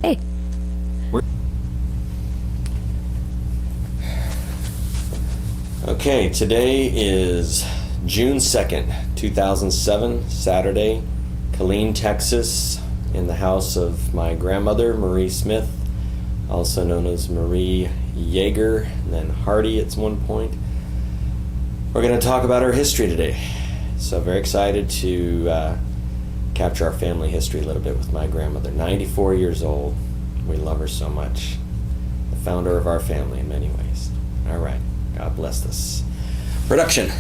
Hey. Okay, today is June 2nd, 2007, Saturday, Killeen, Texas, in the house of my grandmother, Marie Smith, also known as Marie Yeager, and then Hardy at one point. We're going to talk about her history today. So very excited to capture our family history a little bit with my grandmother. 94 years old. We love her so much. The founder of our family in many ways. All right. God bless us. Production.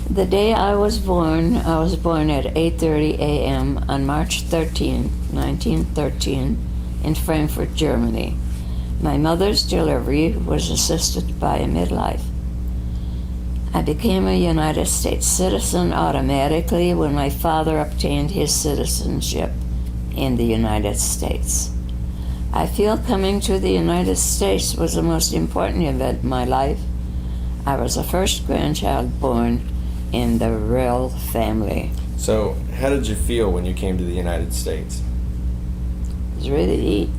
The day I was born at 8:30 a.m. on March 13, 1913, in Frankfurt, Germany. My mother's delivery was assisted by a midwife. I became a United States citizen automatically when my father obtained his citizenship in the United States. I feel coming to the United States was the most important event in my life. I was the first grandchild born in the Rill family. So, how did you feel when you came to the United States? I was ready to eat,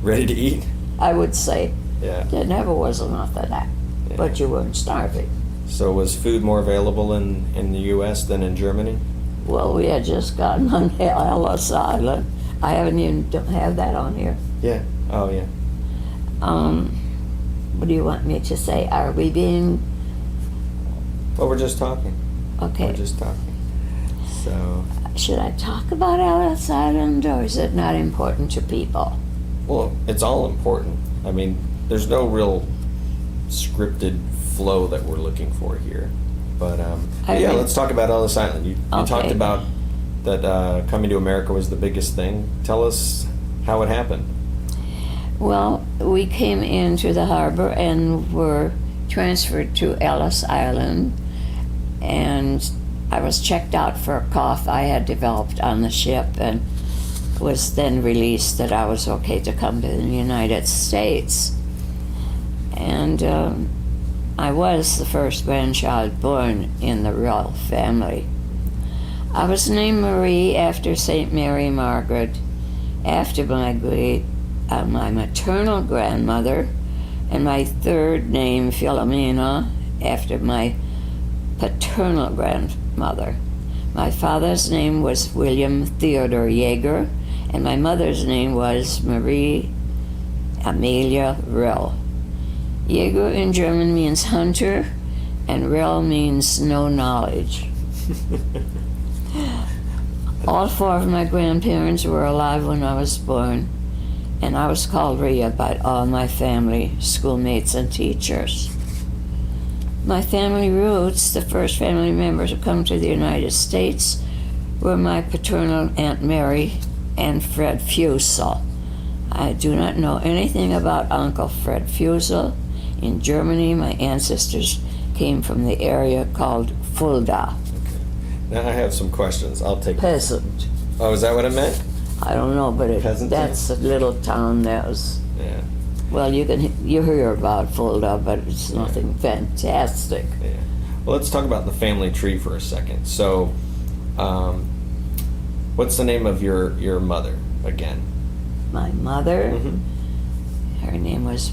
Ready to eat? I would say. Yeah. There never was enough of that, Yeah. but you weren't starving. So was food more available in the U.S. than in Germany? Well, we had just gotten on Ellis Island. I don't have that on here. Yeah. Oh, yeah. What do you want me to say? Are we being Well, we're just talking. okay? We're just talking. So, Should I talk about Ellis Island, or is it not important to people? well, it's all important. I mean, there's no real scripted flow that we're looking for here. But, yeah, let's talk about Ellis Island. You Okay. talked about that coming to America was the biggest thing. Tell us how it happened. Well, we came into the harbor and were transferred to Ellis Island, and I was checked out for a cough I had developed on the ship, and was then released that I was okay to come to the United States. And I was the first grandchild born in the Rill family. I was named Marie after St. Mary Margaret, after my maternal grandmother, and my third name, Philomena, after my paternal grandmother. My father's name was William Theodore Yeager, and my mother's name was Marie Amelia Rill. Yeager in German means hunter, and Rill means no knowledge. All four of my grandparents were alive when I was born, and I was called Ria by all my family, schoolmates, and teachers. My family roots, the first family members to come to the United States, were my paternal Aunt Mary and Fred Fusel. I do not know anything about Uncle Fred Fusel. In Germany, my ancestors came from the area called Fulda. Okay. Now I have some questions. I'll take Peasant. Oh, is that what it meant? I don't know, but Peasant that's a little town that was. Yeah. Well, you hear about Fulda, but it's nothing fantastic. Yeah. Well, let's talk about the family tree for a second. So, what's the name of your mother again? My mother, Mm-hmm. her name was,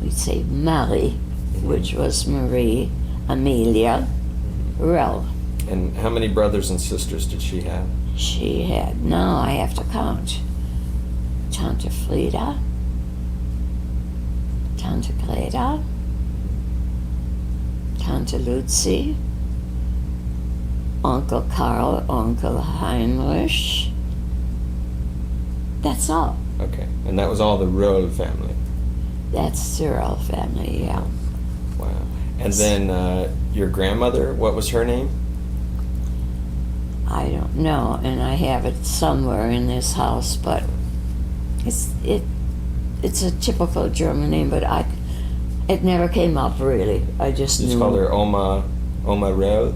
we'd say Marie, which was Marie Amelia Rill. And how many brothers and sisters did she have? She had, now I have to count, Tante Frida, Tante Greta, Tante Lucy, Uncle Karl, Uncle Heinrich. That's all. Okay. And that was all the Roll family. That's the Rill family, yeah. Wow. And then your grandmother, what was her name? I don't know, and I have it somewhere in this house, but it's a typical German name, but it never came up really. I just You knew. called her Oma Roll?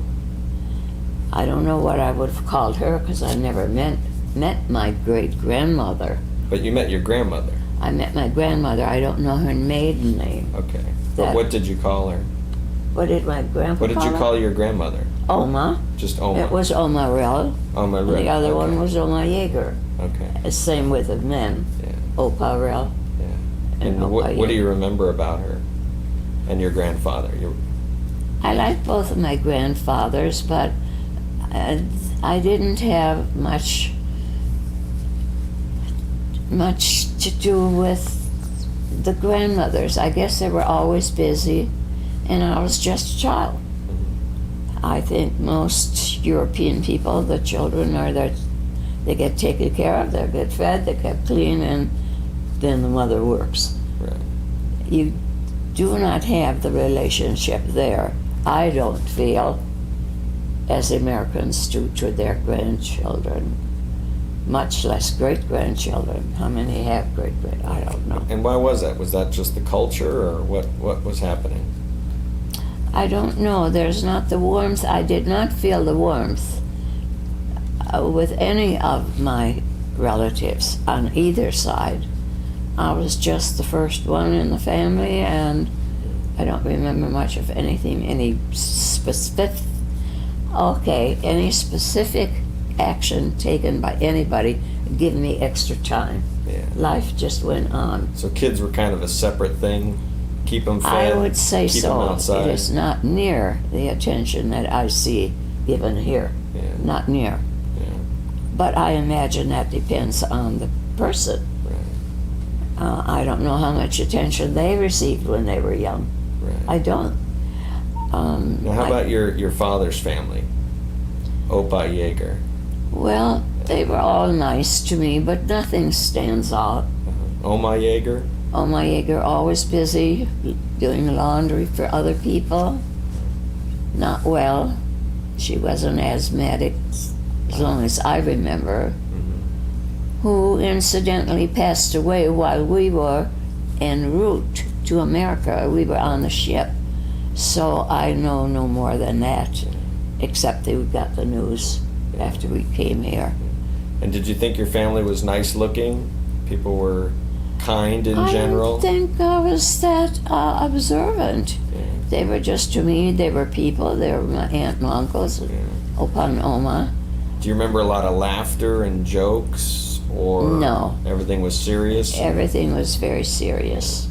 I don't know what I would have called her because I never met my great grandmother. But you met your grandmother. I met my grandmother. I don't know her maiden name. Okay. That, What did you call her? what did my grandpa What did you her? call your grandmother? Oma. Just Oma. It was Oma Rell. Oma And Rell. the other one Okay. was Oma Yeager. Okay. Same with the men. Yeah. Opa Rell. Yeah. And And what Opa do you Yeager. remember about her and your grandfather? I liked both of my grandfathers, but I didn't have much to do with the grandmothers. I guess they were always busy, and I was just a child. I think most European people, the children they get taken care of, they get fed, they get clean, and then the mother works. Right. You do not have the relationship there, I don't feel, as Americans do to their grandchildren, much less great-grandchildren. How many have great-grand? I don't know. And why was that? Was that just the culture, or what was happening? I don't know. There's not the warmth. I did not feel the warmth with any of my relatives on either side. I was just the first one in the family, and I don't remember much of anything, any specific action taken by anybody give me extra time. Yeah. Life just went on. So kids were kind of a separate thing. Keep them fed. I would say keep them so. outside. It is not near the attention that I see given here. Yeah. Not near. Yeah. But I imagine that depends on the person. Right. I don't know how much attention they received when they were young. Right. I don't. Now, how about your father's family? Opa Yeager. Well, they were all nice to me, but nothing stands out. Oma Yeager. Oma Yeager, always busy doing laundry for other people. Not well. She was an asthmatic, as long as I remember, who incidentally passed away while we were en route to America. We were on the ship. So I know no more than that, except that we got the news after we came here. And did you think your family was nice looking? People were kind in general? I don't think I was that observant. Yeah. They were just, to me, they were people. They were my aunt and uncles, Opa and Oma. Do you remember a lot of laughter and jokes? Or No. everything was serious? Everything was very serious.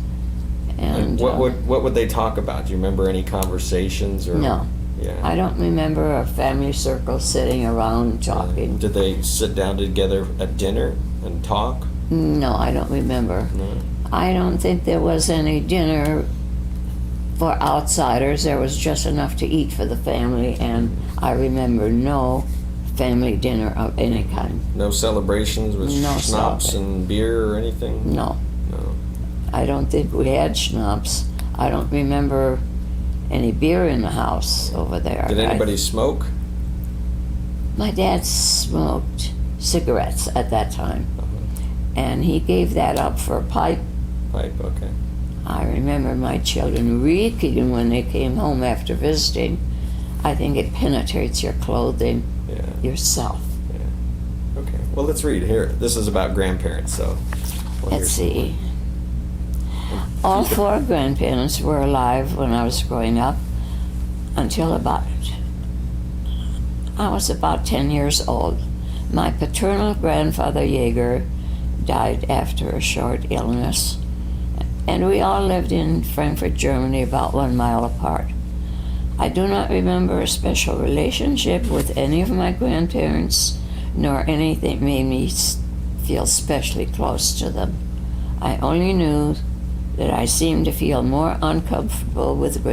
And what would they talk about? Do you remember any conversations? Or No. Yeah. I don't remember a family circle sitting around talking. Did they sit down together at dinner and talk? No, I don't remember. No. I don't think there was any dinner for outsiders. There was just enough to eat for the family, and I remember no family dinner of any kind. No celebrations with No schnapps celebra- and beer or anything? No. No. I don't think we had schnapps. I don't remember any beer in the house over there. Did anybody smoke? My dad smoked cigarettes at that time, and he gave that up for a pipe. Pipe, okay. I remember my children reeking when they came home after visiting. I think it penetrates your clothing Yeah. yourself. Okay. Well, let's read here. This is about grandparents, so. we'll hear Let's some see. All four grandparents were alive when I was growing up until I was about 10 years old. My paternal grandfather Yeager died after a short illness, and we all lived in Frankfurt, Germany, about 1 mile apart. I do not remember a special relationship with any of my grandparents, nor anything made me feel especially close to them. I only knew that I seemed to feel more uncomfortable with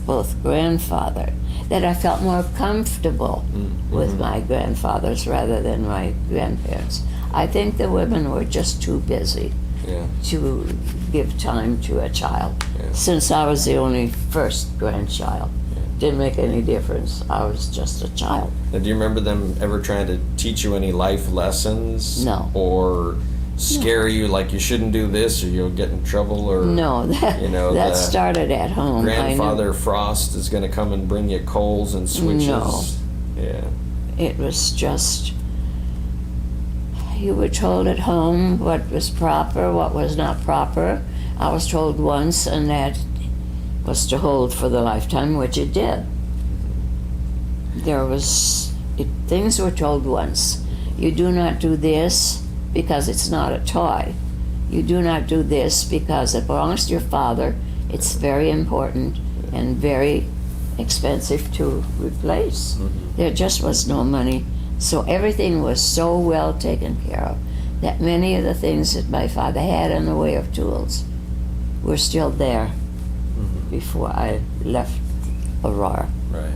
both grandfather, that I felt more comfortable with my grandfathers rather than my grandparents. I think the women were just too busy Yeah. to give time to a child. Yeah. Since I was the only first grandchild, didn't make any difference. I was just a child. Now, do you remember them ever trying to teach you any life lessons? No. Or scare you like you shouldn't do this or you'll get in trouble? Or No, that, You know, that the started at home. Grandfather Frost is going to come and bring you coals and switches? No. Yeah. It was just, you were told at home what was proper, what was not proper. I was told once, and that was to hold for the lifetime, which it did. Things were told once. You do not do this because it's not a toy. You do not do this because it belongs to your father. It's very important and very expensive to replace. There just was no money. So everything was so well taken care of that many of the things that my father had in the way of tools were still there before I left Aurora. Right.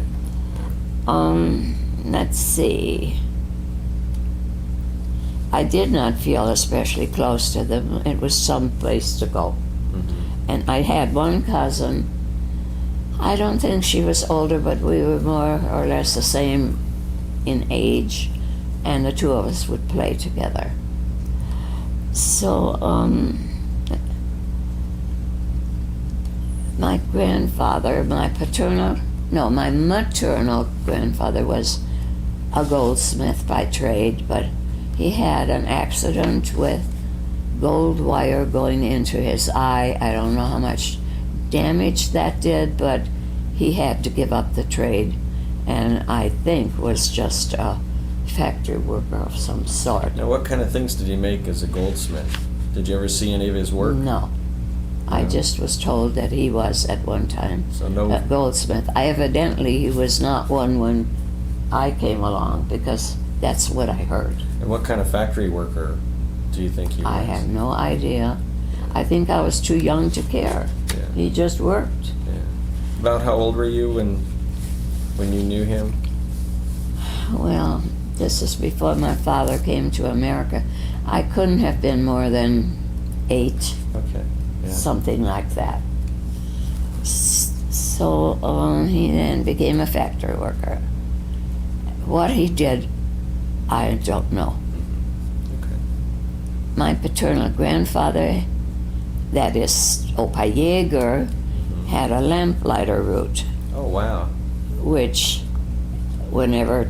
Let's see. I did not feel especially close to them. It was some place to go. And I had one cousin. I don't think she was older, but we were more or less the same in age, and the two of us would play together. So, my grandfather, my maternal grandfather was a goldsmith by trade, but he had an accident with gold wire going into his eye. I don't know how much damage that did, but he had to give up the trade, and I think was just a factory worker of some sort. Now, what kind of things did he make as a goldsmith? Did you ever see any of his work? No. I just was told that he was at one time So no. a goldsmith. Evidently, he was not one when I came along, because that's what I heard. And what kind of factory worker do you think he was? I have no idea. I think I was too young to care. Yeah. He just worked. Yeah. About how old were you when you knew him? Well, this is before my father came to America. I couldn't have been more than 8, Okay. Yeah. something like that. So he then became a factory worker. What he did, I don't know. Okay. My paternal grandfather, that is Opa Yeager, had a lamplighter route, Oh wow. which whenever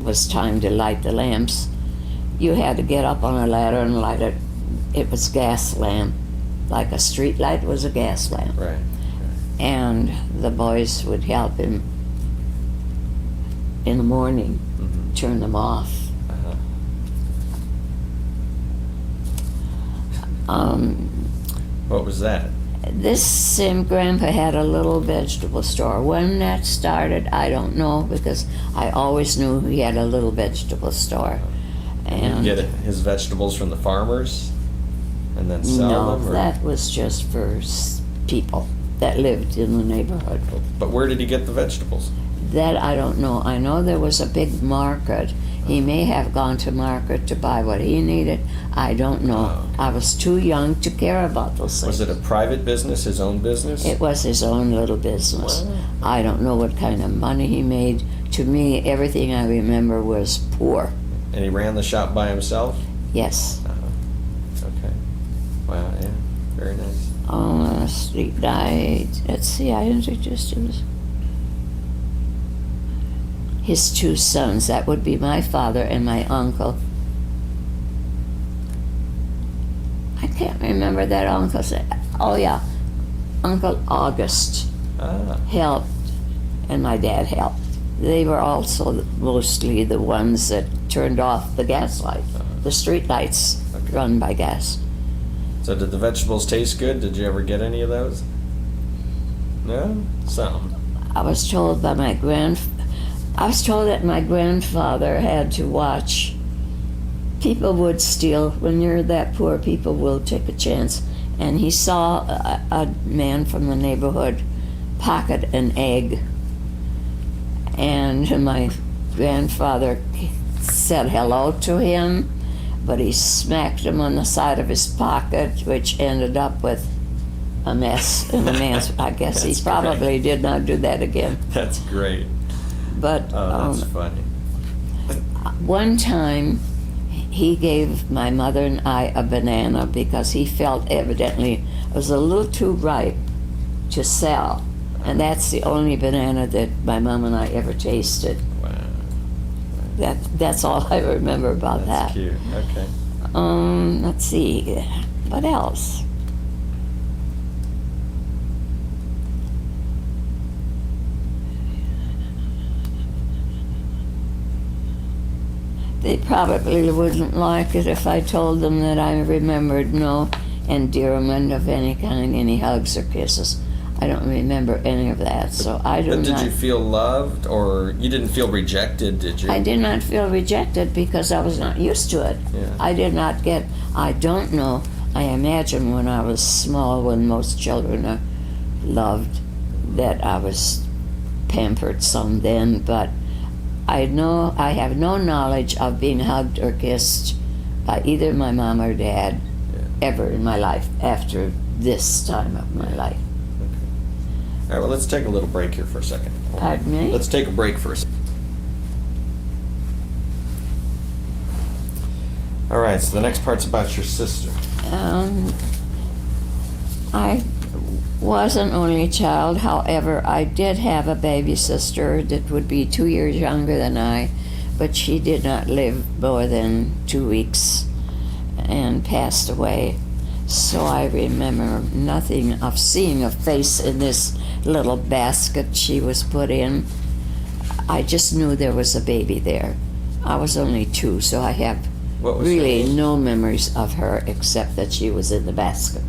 was time to light the lamps, you had to get up on a ladder and light it. It was gas lamp, like a street light was a gas lamp. Right. And the boys would help him in the morning, turn them off. What was that? This same grandpa had a little vegetable store. When that started, I don't know, because I always knew he had a little vegetable store. You And get his vegetables from the farmers, and then sell no, them. Or? that was just for people that lived in the neighborhood. But where did he get the vegetables? That I don't know. I know there was a big market. He may have gone to market to buy what he needed. I don't know. Oh, okay. I was too young to care about those things. Was it a private business, his own business? It was his own little business. Wow. I don't know what kind of money he made. To me, everything I remember was poor. And he ran the shop by himself? Yes. Okay. Wow, yeah. Very nice. He died. Let's see, I introduced him. His 2 sons, that would be my father and my uncle. I can't remember that uncle's name. Oh yeah, Uncle August helped, and my dad helped. They were also mostly the ones that turned off the gas light, the street lights run by gas. So did the vegetables taste good? Did you ever get any of those? No? Some. I was told that my grandfather had to watch. People would steal. When you're that poor, people will take a chance. And he saw a man from the neighborhood pocket an egg. And my grandfather said hello to him, but he smacked him on the side of his pocket, which ended up with a mess in the man's. I guess he That's probably did not do that again. That's great. But Oh, that's funny. one time, he gave my mother and I a banana because he felt evidently it was a little too ripe to sell. And that's the only banana that my mom and I ever tasted. Wow. That's all I remember about That's that. cute. Okay. Let's see, what else? They probably wouldn't like it if I told them that I remembered no endearment of any kind, any hugs or kisses. I don't remember any of that, so I do But did not. you feel loved, or you didn't feel rejected, did you? I did not feel rejected because I was not used to it. Yeah. I don't know, I imagine when I was small, when most children are loved, that I was pampered some then, but I have no knowledge of being hugged or kissed by either my mom or dad ever in my life after this time of my life. All right, well, let's take a little break here for a second. Pardon me? Let's take a break for a second. All right, so the next part's about your sister. I was an only child. However, I did have a baby sister that would be 2 years younger than I, but she did not live more than 2 weeks and passed away. So I remember nothing of seeing a face in this little basket she was put in. I just knew there was a baby there. I was only 2, so I have What was her really name? no memories of her except that she was in the basket.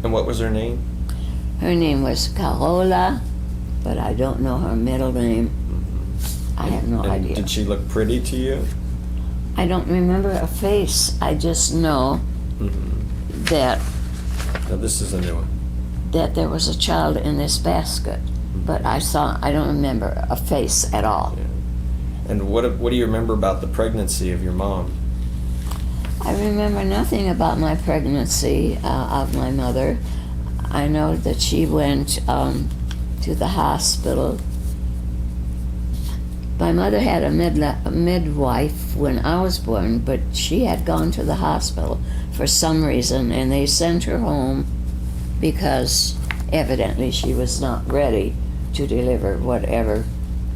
And what was her name? Her name was Carola, but I don't know her middle name. I have no And idea. did she look pretty to you? I don't remember a face. I just know that No, this is a new one. there was a child in this basket, but I don't remember a face at all. And what do you remember about the pregnancy of your mom? I remember nothing about my pregnancy of my mother. I know that she went to the hospital. My mother had a midwife when I was born, but she had gone to the hospital for some reason, and they sent her home because evidently she was not ready to deliver whatever.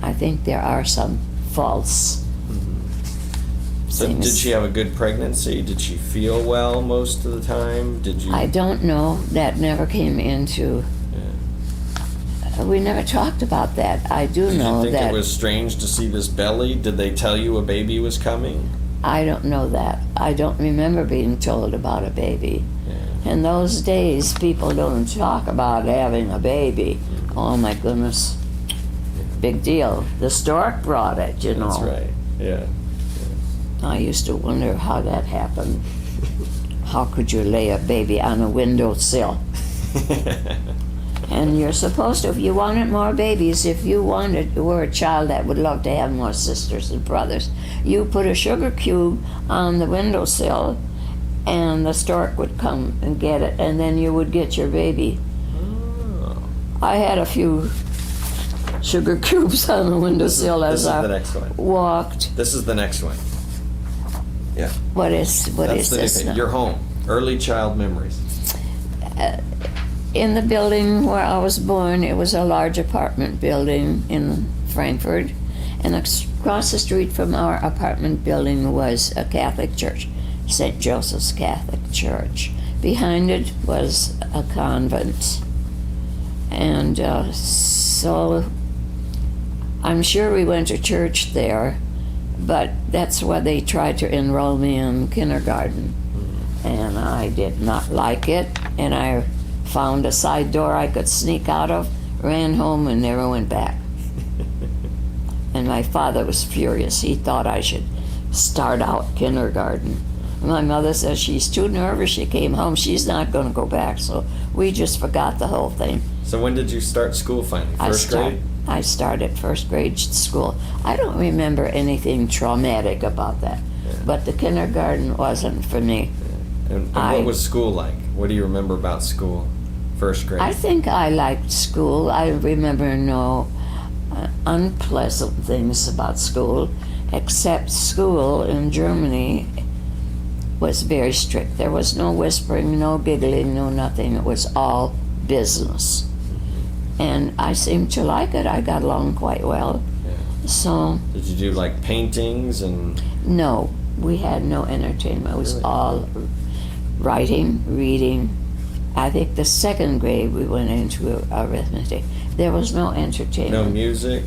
I think there are some false So things. did she have a good pregnancy? Did she feel well most of the time? Did you? I don't know. That never came into. We never talked about that. I do Did know you think that. it was strange to see this belly? Did they tell you a baby was coming? I don't know that. I don't remember being told about a baby. Yeah. In those days, people don't talk about having a baby. Oh my goodness. Big deal. The stork brought it, you know. That's right. Yeah. I used to wonder how that happened. How could you lay a baby on a windowsill? And you're supposed to, if you wanted more babies, if you were a child that would love to have more sisters and brothers, you put a sugar cube on the windowsill and the stork would come and get it, and then you would get your baby. Oh. I had a few sugar cubes on the windowsill This as is the I next one. walked. This is the next one. Yeah. What is That's the new this thing. now? Your home. Early child memories. In the building where I was born, it was a large apartment building in Frankfurt, and across the street from our apartment building was a Catholic church, St. Joseph's Catholic Church. Behind it was a convent, and so I'm sure we went to church there, but that's why they tried to enroll me in kindergarten, and I did not like it, and I found a side door I could sneak out of, ran home, and never went back. And my father was furious. He thought I should start out kindergarten. My mother says she's too nervous. She came home. She's not going to go back. So we just forgot the whole thing. So when did you start school finally? First grade? I started first grade school. I don't remember anything traumatic about that. Yeah. But the kindergarten wasn't for me. And what was school like? What do you remember about school? First grade? I think I liked school. I remember no unpleasant things about school, except school in Germany was very strict. There was no whispering, no giggling, no nothing. It was all business. And I seemed to like it. I got along quite well. Yeah. So, Did you do like paintings and? no, we had no entertainment. It was Really? all writing, reading. I think the second grade we went into arithmetic. There was no entertainment. No music?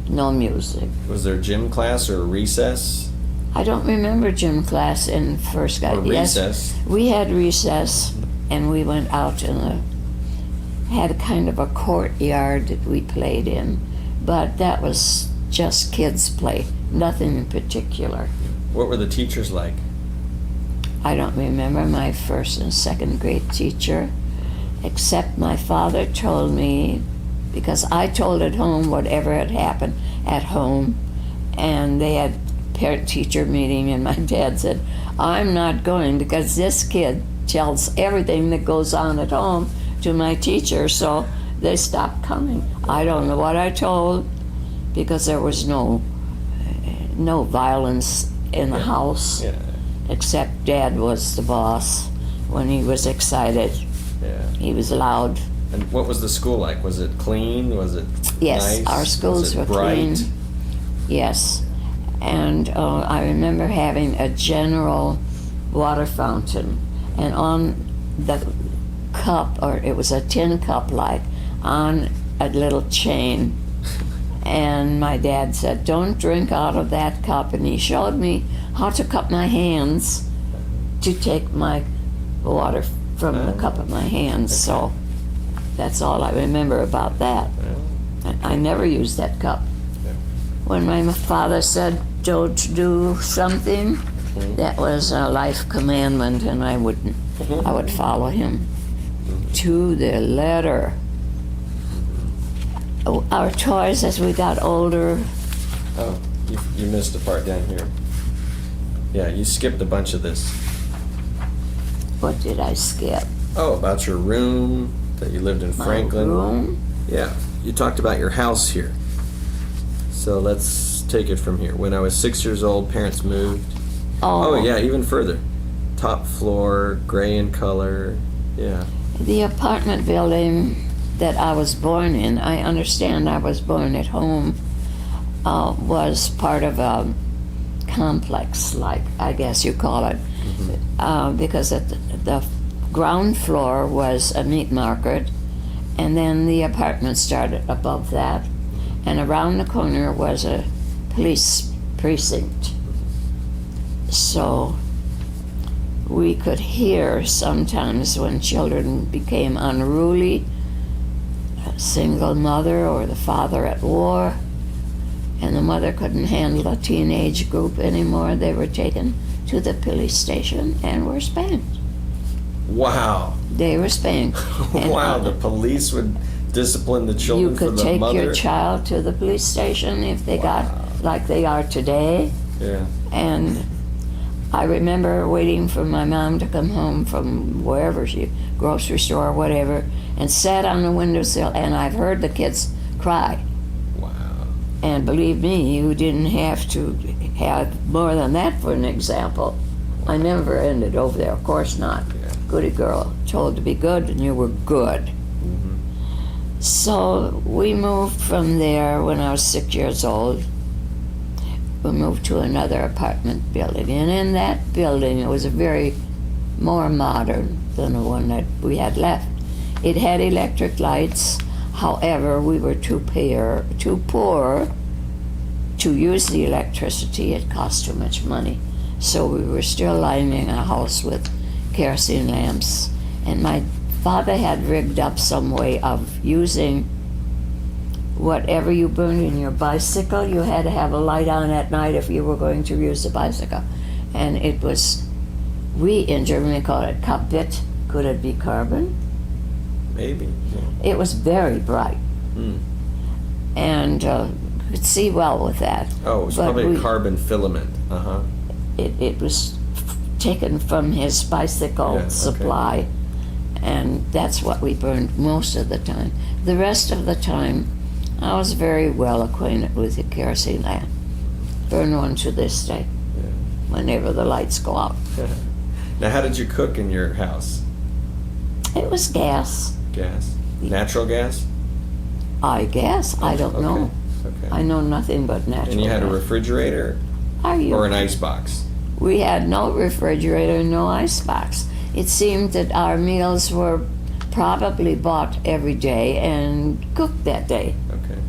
No music. Was there gym class or recess? I don't remember gym class in first grade. Or recess. Yes, we had recess, and we went out in had a kind of a courtyard that we played in, but that was just kids' play, nothing in particular. What were the teachers like? I don't remember my first and second grade teacher, except my father told me, because I told at home whatever had happened at home, and they had parent-teacher meeting, and my dad said, I'm not going because this kid tells everything that goes on at home to my teacher, so they stopped coming. I don't know what I told, because there was no violence in the house, Yeah. except Dad was the boss. When he was excited, Yeah. he was loud. And what was the school like? Was it clean? Was it Yes, nice? our schools Was it were bright? clean. Yes, and I remember having a general water fountain, and on the cup, or it was a tin cup like, on a little chain. And my dad said, don't drink out of that cup, and he showed me how to cup my hands to take my water from the cup of my hands. So that's all I remember about that. I never used that cup. When my father said, don't do something, that was a life commandment, and I would follow him to the letter. Our toys as we got older. Oh, you missed a part down here. Yeah, you skipped a bunch of this. What did I skip? Oh, about your room, that you lived in My Franklin. room? Yeah, you talked about your house here. So let's take it from here. When I was 6 years old, parents moved. Oh, yeah, even further. Top floor, gray in color. Yeah. The apartment building that I was born in, I understand I was born at home, was part of a complex, like I guess you call it, because at the ground floor was a meat market, and then the apartment started above that, and around the corner was a police precinct. So we could hear sometimes when children became unruly, a single mother or the father at war, and the mother couldn't handle a teenage group anymore. They were taken to the police station and were spanked. Wow. They were spanked. And Wow, the police would discipline the children you for could the take mother? your child to the police station if they got like they are today. Yeah. And I remember waiting for my mom to come home from wherever grocery store or whatever, and sat on the windowsill, and I've heard the kids cry. Wow. And believe me, you didn't have to have more than that for an example. I never ended over there, of course not. Yeah. Goody girl, told to be good, and you were good. So we moved from there when I was 6 years old. We moved to another apartment building, and in that building it was very more modern than the one that we had left. It had electric lights. However, we were too poor to use the electricity. It cost too much money. So we were still lighting a house with kerosene lamps. And my father had rigged up some way of using whatever you burned in your bicycle. You had to have a light on at night if you were going to use the bicycle. And it was, we in Germany call it Kabit. Could it be carbon? Maybe. Yeah. It was very bright. And could see well with that. Oh, it was But probably a carbon filament. Uh-huh. It was taken from his bicycle Yeah, okay. supply, and that's what we burned most of the time. The rest of the time, I was very well acquainted with the kerosene lamp. Burn one to this day, whenever the lights go out. Now, how did you cook in your house? It was gas, Gas? Natural gas? I guess. I don't Okay. know. Okay. I know nothing but natural And you had a gas. refrigerator Are you? or an ice box? We had no refrigerator, no icebox. It seemed that our meals were probably bought every day and cooked that day, Okay.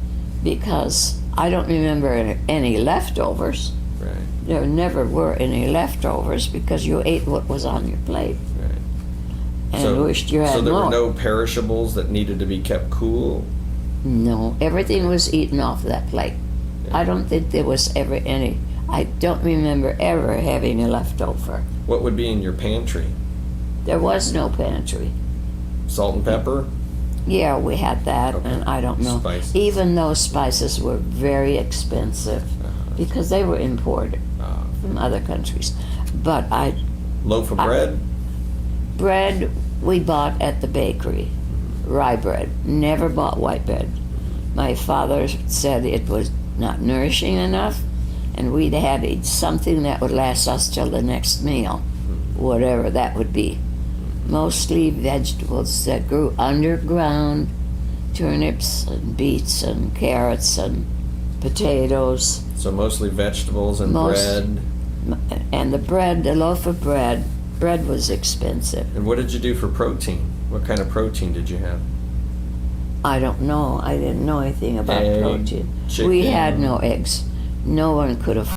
because I don't remember any leftovers. Right. There never were any leftovers because you ate what was on your plate Right. and wished you had so there more. were no perishables that needed to be kept cool? No, everything was eaten off that plate. Yeah. I don't think there was ever any. I don't remember ever having a leftover. What would be in your pantry? There was no pantry. Salt and pepper? Yeah, we had that, Okay. and I don't know. Spices. Even those spices were very expensive because they were imported from other countries. But Loaf of bread? bread we bought at the bakery, rye bread. Never bought white bread. My father said it was not nourishing enough, and we'd had something that would last us till the next meal, whatever that would be. Mostly vegetables that grew underground, turnips and beets and carrots and potatoes. So mostly vegetables and bread. And the loaf of bread was expensive. And what did you do for protein? What kind of protein did you have? I don't know. I didn't know anything about Egg, protein. We chicken. had no eggs. No one could afford